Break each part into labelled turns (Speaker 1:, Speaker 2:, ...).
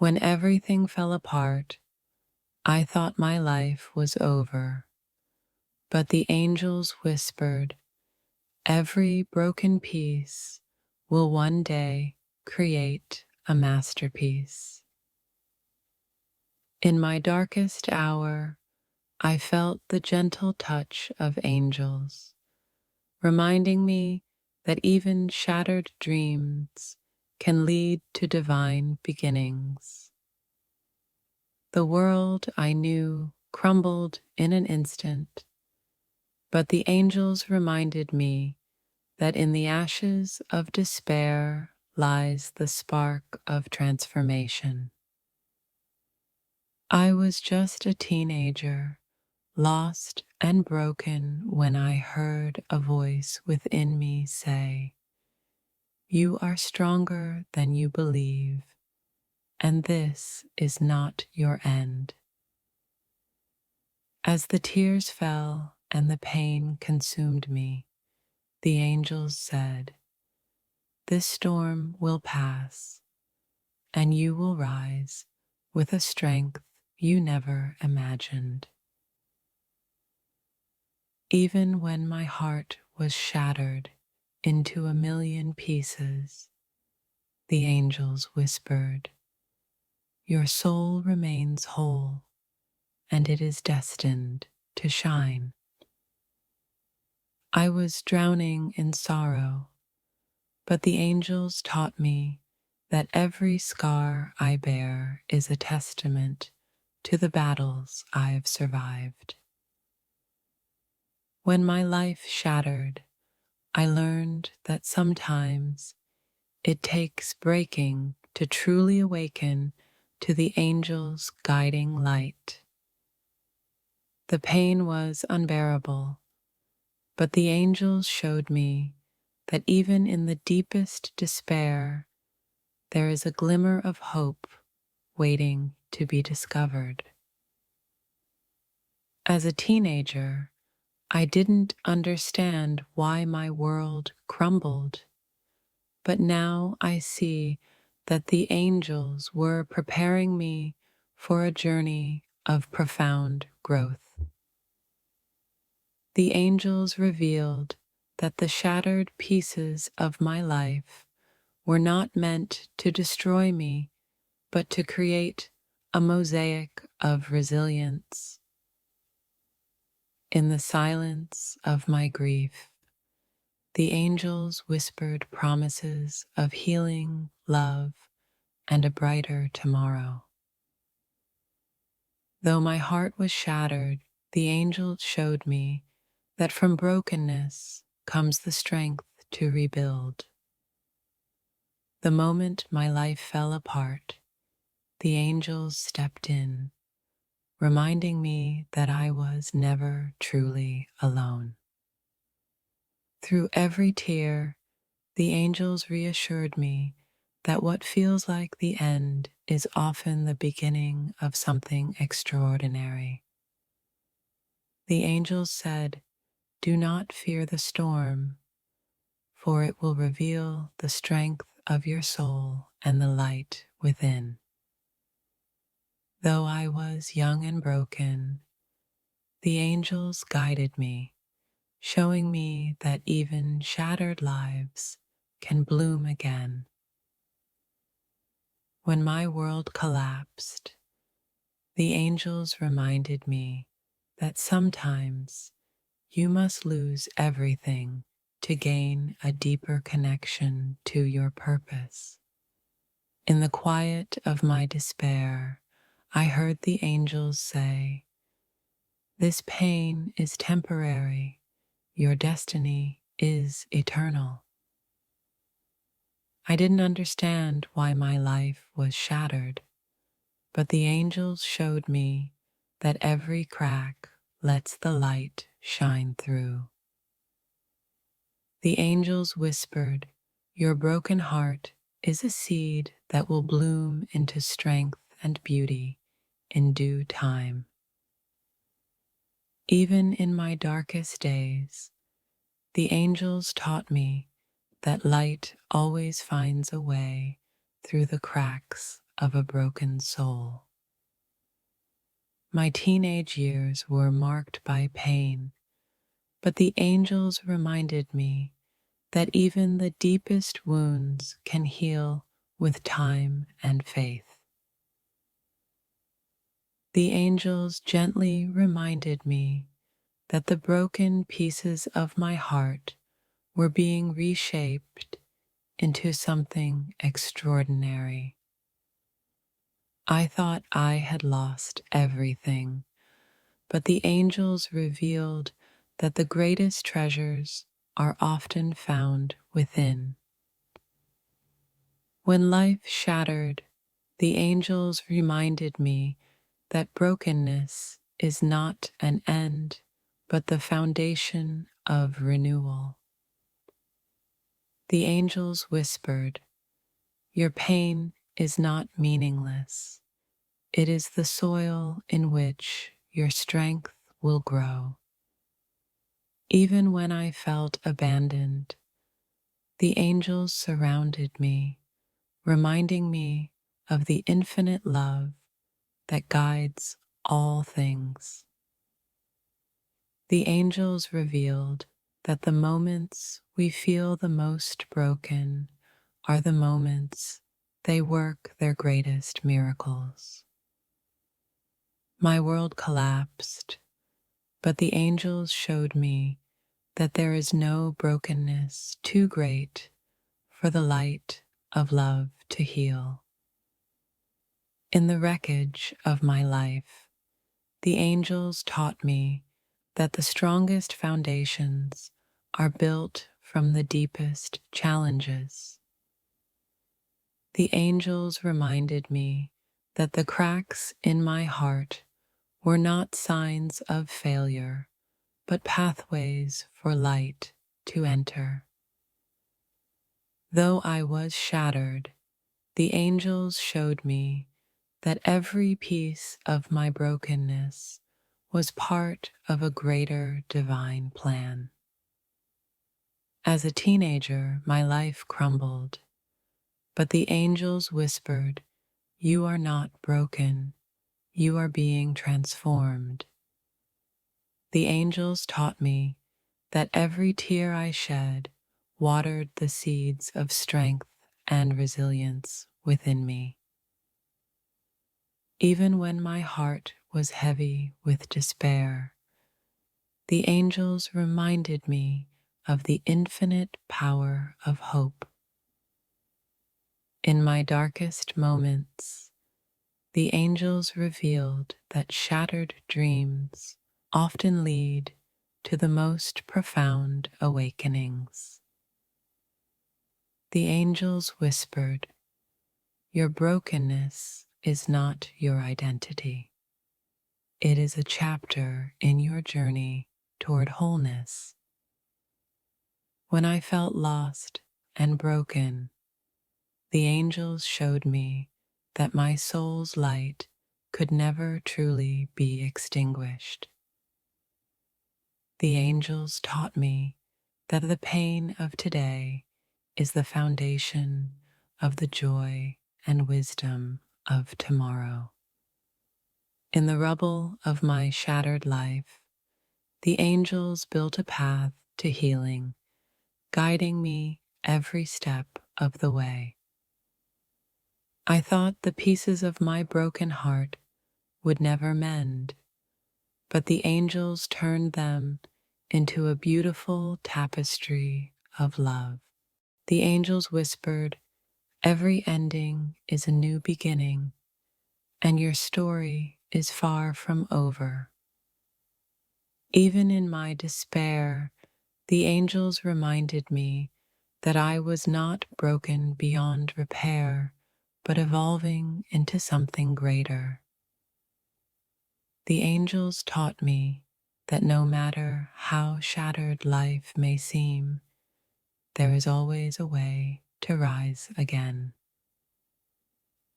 Speaker 1: When everything fell apart, I thought my life was over, but the angels whispered, every broken piece will one day create a masterpiece. In my darkest hour, I felt the gentle touch of angels, reminding me that even shattered dreams can lead to divine beginnings. The world I knew crumbled in an instant, but the angels reminded me that in the ashes of despair lies the spark of transformation. I was just a teenager, lost and broken, when I heard a voice within me say, "You are stronger than you believe, and this is not your end." As the tears fell and the pain consumed me, the angels said, "This storm will pass, and you will rise with a strength you never imagined." Even when my heart was shattered into a million pieces, the angels whispered, "Your soul remains whole, and it is destined to shine." I was drowning in sorrow, but the angels taught me that every scar I bear is a testament to the battles I've survived. When my life shattered, I learned that sometimes it takes breaking to truly awaken to the angel's guiding light. The pain was unbearable, but the angels showed me that even in the deepest despair, there is a glimmer of hope waiting to be discovered. As a teenager, I didn't understand why my world crumbled, but now I see that the angels were preparing me for a journey of profound growth. The angels revealed that the shattered pieces of my life were not meant to destroy me, but to create a mosaic of resilience. In the silence of my grief, the angels whispered promises of healing, love, and a brighter tomorrow. Though my heart was shattered, the angels showed me that from brokenness comes the strength to rebuild. The moment my life fell apart, the angels stepped in, reminding me that I was never truly alone. Through every tear, the angels reassured me that what feels like the end is often the beginning of something extraordinary. The angels said, "Do not fear the storm, for it will reveal the strength of your soul and the light within." Though I was young and broken, the angels guided me, showing me that even shattered lives can bloom again. When my world collapsed, the angels reminded me that sometimes you must lose everything to gain a deeper connection to your purpose. In the quiet of my despair, I heard the angels say, "This pain is temporary, your destiny is eternal." I didn't understand why my life was shattered, but the angels showed me that every crack lets the light shine through. The angels whispered, "Your broken heart is a seed that will bloom into strength and beauty in due time." Even in my darkest days, the angels taught me that light always finds a way through the cracks of a broken soul. My teenage years were marked by pain, but the angels reminded me that even the deepest wounds can heal with time and faith. The angels gently reminded me that the broken pieces of my heart were being reshaped into something extraordinary. I thought I had lost everything, but the angels revealed that the greatest treasures are often found within. When life shattered, the angels reminded me that brokenness is not an end, but the foundation of renewal. The angels whispered, "Your pain is not meaningless. It is the soil in which your strength will grow." Even when I felt abandoned, the angels surrounded me, reminding me of the infinite love that guides all things. The angels revealed that the moments we feel the most broken are the moments they work their greatest miracles. My world collapsed, but the angels showed me that there is no brokenness too great for the light of love to heal. In the wreckage of my life, the angels taught me that the strongest foundations are built from the deepest challenges. The angels reminded me that the cracks in my heart were not signs of failure, but pathways for light to enter. Though I was shattered, the angels showed me that every piece of my brokenness was part of a greater divine plan. As a teenager, my life crumbled, but the angels whispered, "You are not broken, you are being transformed." The angels taught me that every tear I shed watered the seeds of strength and resilience within me. Even when my heart was heavy with despair, the angels reminded me of the infinite power of hope. In my darkest moments, the angels revealed that shattered dreams often lead to the most profound awakenings. The angels whispered, "Your brokenness is not your identity. It is a chapter in your journey toward wholeness." When I felt lost and broken, the angels showed me that my soul's light could never truly be extinguished. The angels taught me that the pain of today is the foundation of the joy and wisdom of tomorrow. In the rubble of my shattered life, the angels built a path to healing, guiding me every step of the way. I thought the pieces of my broken heart would never mend, but the angels turned them into a beautiful tapestry of love. The angels whispered, "Every ending is a new beginning, and your story is far from over." Even in my despair, the angels reminded me that I was not broken beyond repair, but evolving into something greater. The angels taught me that no matter how shattered life may seem, there is always a way to rise again.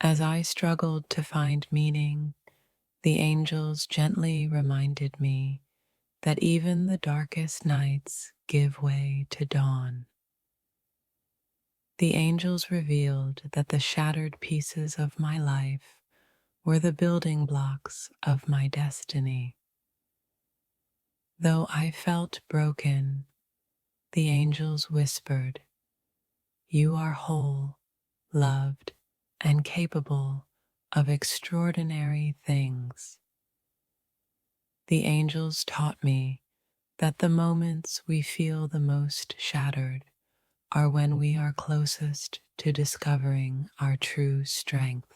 Speaker 1: As I struggled to find meaning, the angels gently reminded me that even the darkest nights give way to dawn. the angels revealed that the shattered pieces of my life were the building blocks of my destiny. Though I felt broken, the angels whispered, "You are whole, loved, and capable of extraordinary things." The angels taught me that the moments we feel the most shattered are when we are closest to discovering our true strength.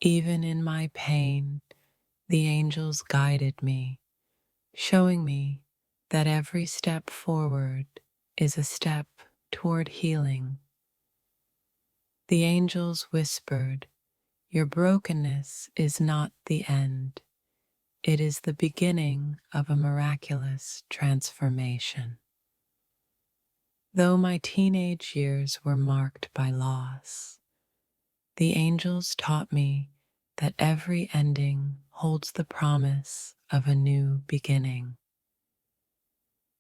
Speaker 1: Even in my pain, the angels guided me, showing me that every step forward is a step toward healing. The angels whispered, "Your brokenness is not the end. It is the beginning of a miraculous transformation." Though my teenage years were marked by loss, the angels taught me that every ending holds the promise of a new beginning.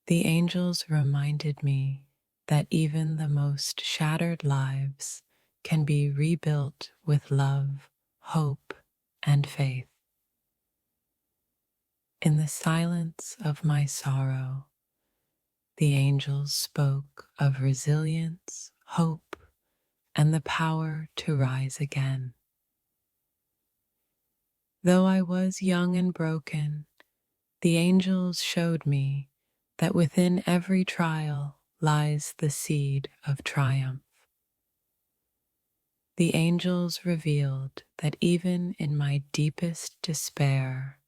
Speaker 1: The angels reminded me that even the most shattered lives can be rebuilt with love, hope, and faith. In the silence of my sorrow, the angels spoke of resilience, hope, and the power to rise again. Though I was young and broken, the angels showed me that within every trial lies the seed of triumph. The angels revealed that even in my deepest despair,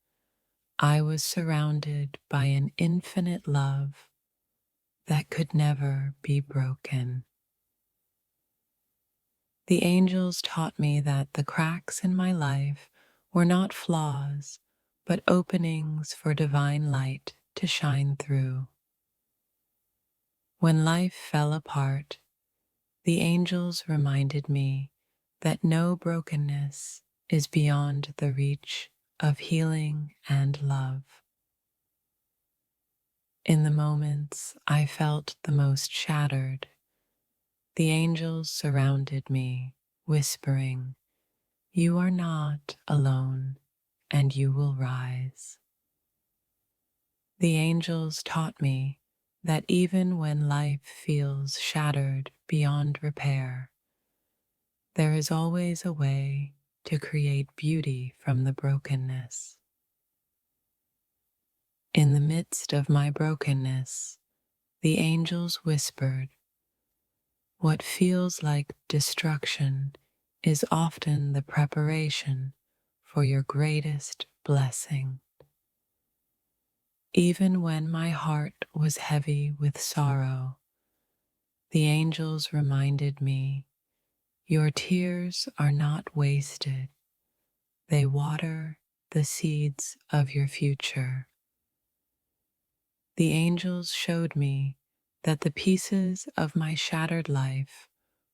Speaker 1: I was surrounded by an infinite love that could never be broken. The angels taught me that the cracks in my life were not flaws, but openings for divine light to shine through. When life fell apart, the angels reminded me that no brokenness is beyond the reach of healing and love. In the moments I felt the most shattered, the angels surrounded me, whispering, "You are not alone, and you will rise." The angels taught me that even when life feels shattered beyond repair, there is always a way to create beauty from the brokenness. In the midst of my brokenness, the angels whispered, "What feels like destruction is often the preparation for your greatest blessing." Even when my heart was heavy with sorrow, the angels reminded me, "Your tears are not wasted. They water the seeds of your future." The angels showed me that the pieces of my shattered life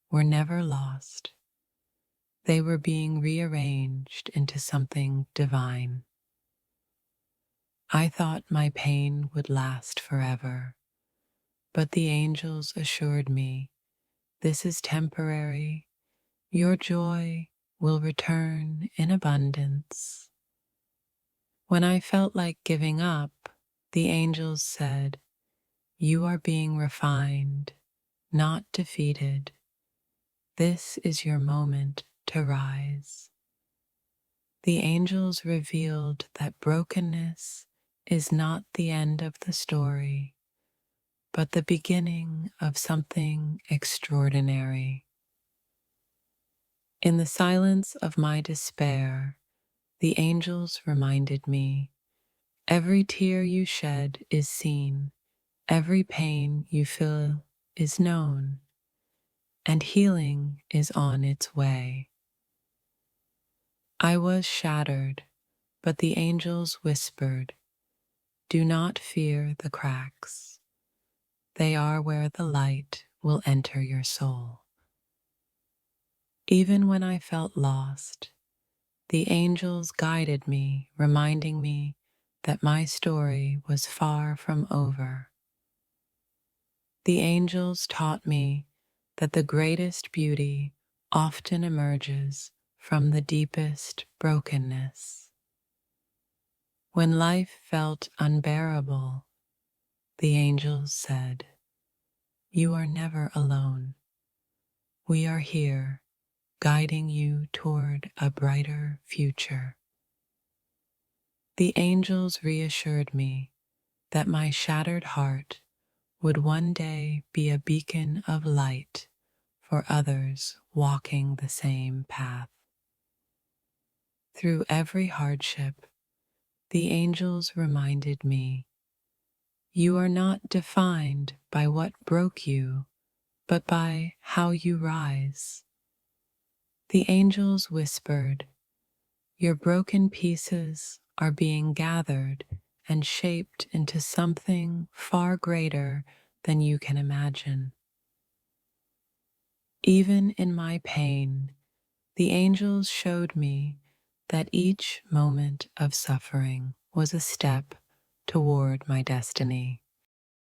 Speaker 1: were never lost. They were being rearranged into something divine. I thought my pain would last forever, but the angels assured me, "This is temporary. Your joy will return in abundance." When I felt like giving up, the angels said, "You are being refined, not defeated. This is your moment to rise." The angels revealed that brokenness is not the end of the story, but the beginning of something extraordinary. In the silence of my despair, the angels reminded me, "Every tear you shed is seen, every pain you feel is known, and healing is on its way." I was shattered, but the angels whispered, "Do not fear the cracks. They are where the light will enter your soul." Even when I felt lost, the angels guided me, reminding me that my story was far from over. The angels taught me that the greatest beauty often emerges from the deepest brokenness. When life felt unbearable, the angels said, "You are never alone. We are here, guiding you toward a brighter future." The angels reassured me that my shattered heart would one day be a beacon of light for others walking the same path. Through every hardship, the angels reminded me, "You are not defined by what broke you, but by how you rise." The angels whispered, "Your broken pieces are being gathered and shaped into something far greater than you can imagine." Even in my pain, the angels showed me that each moment of suffering was a step toward my destiny.